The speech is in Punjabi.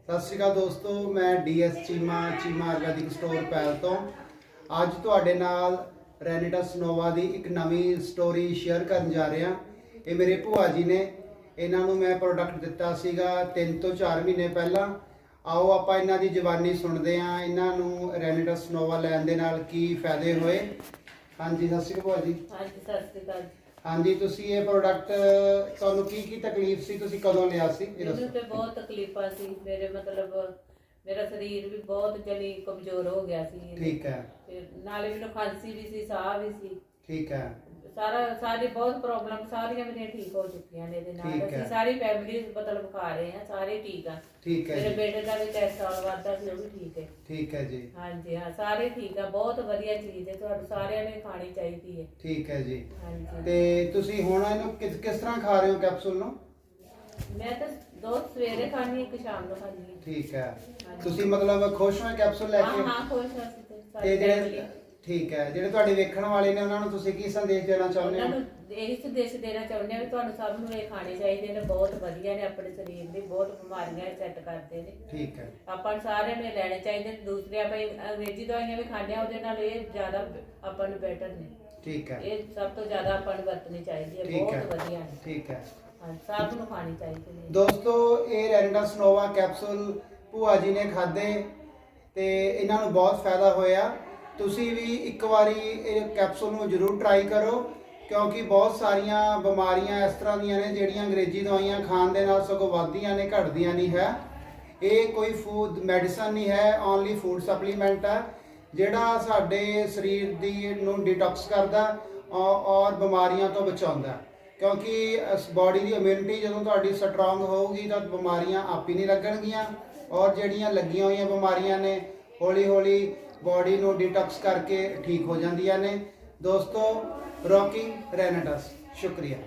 सत श्री अकाल दोस्तों, मैं DS चीमा आयुर्वैदिक स्टोर पैल तो अज तुहाडे नाल रेनेडस नोवा की एक नवी स्टोरी शेयर करन जा रहा। ये मेरे भूआ जी ने, इन्हों मैं प्रोडक्ट दिता सीगा 3 तो 4 महीने पहला। आओ आप इन्हों की जवानी सुनते हैं, इन्हों रेनेडस नोवा लैन दे नाल की फायदे होए। हाँ जी, सत श्री अकाल भूआ जी। हाँ जी, सत श्री अकाल। हाँ जी, तुसी ये प्रोडक्ट तुहानू की तकलीफ सी, तुसी कदों लिया सी? मैनू ते बहुत तकलीफां सी, मेरे मतलब मेरा शरीर भी बहुत जली कमजोर हो गया सी। ठीक है। फिर नाले मैनू खांसी भी सी, साह भी सी। ठीक है। सारी बहुत प्रॉब्लम सारियां मेरियां ठीक हो चुकियां ने। ਅਸੀਂ ਸਾਰੀ फैमिली मतलब खा रहे हैं, सारे ठीक है। ठीक है। मेरे बेटे का भी कोलेस्ट्रॉल वादा सी, वो भी ठीक है। ठीक है जी। हाँ जी, हाँ सारे ठीक है। बहुत ਵਧੀਆ ਚੀਜ਼ ਹੈ, ਤੁਹਾਨੂੰ ਸਾਰਿਆਂ ਨੇ ਖਾਣੀ ਚਾਹੀਦੀ ਹੈ। ਠੀਕ ਹੈ ਜੀ। हाँ जी। ਤੇ ਤੁਸੀਂ ਹੁਣ ਇਹਨੂੰ ਕਿਸ ਤਰ੍ਹਾਂ ਖਾ ਰਹੇ ਹੋ ਕੈਪਸੂਲ ਨੂੰ? मैं तो 2 ਸਵੇਰੇ ਖਾਣੀ, ਇੱਕ ਸ਼ਾਮ ਨੂੰ ਖਾਣੀ ਹੈ। ਠੀਕ ਹੈ। ਤੁਸੀਂ ਮਤਲਬ ਖੁਸ਼ ਹੋ ਕੈਪਸੂਲ ਲੈ ਕੇ? ਹਾਂ ਖੁਸ਼ ਹਾਂ ਅਸੀਂ ਤੇ ਜਿਹੜੇ ਠੀਕ ਹੈ, ਜਿਹੜੇ ਤੁਹਾਡੇ ਵੇਖਣ ਵਾਲੇ ਨੇ ਉਹਨਾਂ ਨੂੰ ਤੁਸੀਂ ਕੀ ਸੰਦੇਸ਼ ਦੇਣਾ ਚਾਹੁੰਦੇ ਹੋ? ਉਹਨਾਂ ਨੂੰ ਇਹੀ ਸੰਦੇਸ਼ ਦੇਣਾ ਚਾਹੁੰਦੇ ਆ ਵੀ ਤੁਹਾਨੂੰ ਸਭ ਨੂੰ ਇਹ ਖਾਣੇ ਚਾਹੀਦੇ ਨੇ, ਬਹੁਤ ਵਧੀਆ ਨੇ, ਆਪਣੇ ਸਰੀਰ ਲਈ ਬਹੁਤ ਬਿਮਾਰੀਆਂ ਸੈੱਟ ਕਰਦੇ ਨੇ। ਠੀਕ ਹੈ। ਆਪਾਂ ਨੂੰ ਸਾਰਿਆਂ ਨੂੰ ਲੈਣੇ ਚਾਹੀਦੇ ਨੇ। ਦੂਸਰੇ ਆਪਾਂ ਅੰਗਰੇਜ਼ੀ ਦਵਾਈਆਂ ਵੀ ਖਾਂਦੇ ਆ, ਉਹਦੇ ਨਾਲ ਇਹ ਜ਼ਿਆਦਾ ਆਪਾਂ ਨੂੰ ਬੈਟਰ ਨੇ। ਠੀਕ ਹੈ। ਇਹ ਸਭ ਤੋਂ ਜ਼ਿਆਦਾ ਆਪਾਂ ਨੂੰ ਵਰਤਣੀ ਚਾਹੀਦੀ ਹੈ, ਬਹੁਤ ਵਧੀਆ ਨੇ। ਠੀਕ ਹੈ। ਹਾਂ, ਸਭ ਨੂੰ ਖਾਣੀ ਚਾਹੀਦੀ ਨੇ। ਦੋਸਤੋ, ਇਹ ਰੈਨਡਸ ਨੋਵਾ ਕੈਪਸੂਲ ਭੂਆ ਜੀ ਨੇ ਖਾਦੇ ਤੇ ਇਹਨਾਂ ਨੂੰ ਬਹੁਤ ਫਾਇਦਾ ਹੋਇਆ। ਤੁਸੀਂ ਵੀ ਇੱਕ ਵਾਰੀ ਇਹ ਕੈਪਸੂਲ ਨੂੰ ਜ਼ਰੂਰ ਟਰਾਈ ਕਰੋ, ਕਿਉਂਕਿ ਬਹੁਤ ਸਾਰੀਆਂ ਬਿਮਾਰੀਆਂ ਇਸ ਤਰ੍ਹਾਂ ਦੀਆਂ ਨੇ ਜਿਹੜੀਆਂ ਅੰਗਰੇਜ਼ੀ ਦਵਾਈਆਂ ਖਾਣ ਦੇ ਨਾਲ ਸਗੋਂ ਵੱਧਦੀਆਂ ਨੇ, ਘਟਦੀਆਂ ਨਹੀਂ ਹੈ। ਇਹ ਕੋਈ ਫੂਡ ਮੈਡੀਸਨ ਨਹੀਂ ਹੈ, ਓਨਲੀ ਫੂਡ ਸਪਲੀਮੈਂਟ ਹੈ ਜਿਹੜਾ ਸਾਡੇ ਸਰੀਰ ਦੀ ਨੂੰ ਡਿਟੌਕਸ ਕਰਦਾ ਔਰ ਬਿਮਾਰੀਆਂ ਤੋਂ ਬਚਾਉਂਦਾ। ਕਿਉਂਕਿ ਇਸ ਬਾਡੀ ਦੀ ਇਮਿਊਨਿਟੀ ਜਦੋਂ ਤੁਹਾਡੀ ਸਟਰੋਂਗ ਹੋਊਗੀ ਤਾਂ ਬਿਮਾਰੀਆਂ ਆਪ ਹੀ ਨਹੀਂ ਲੱਗਣਗੀਆਂ, ਔਰ ਜਿਹੜੀਆਂ ਲੱਗੀਆਂ ਹੋਈਆਂ ਬਿਮਾਰੀਆਂ ਨੇ ਹੌਲੀ ਹੌਲੀ बॉडी ਨੂੰ डिटॉक्स करके ठीक हो जांदियां ने। दोस्तों, रॉकिंग रेनेडस। शुक्रिया।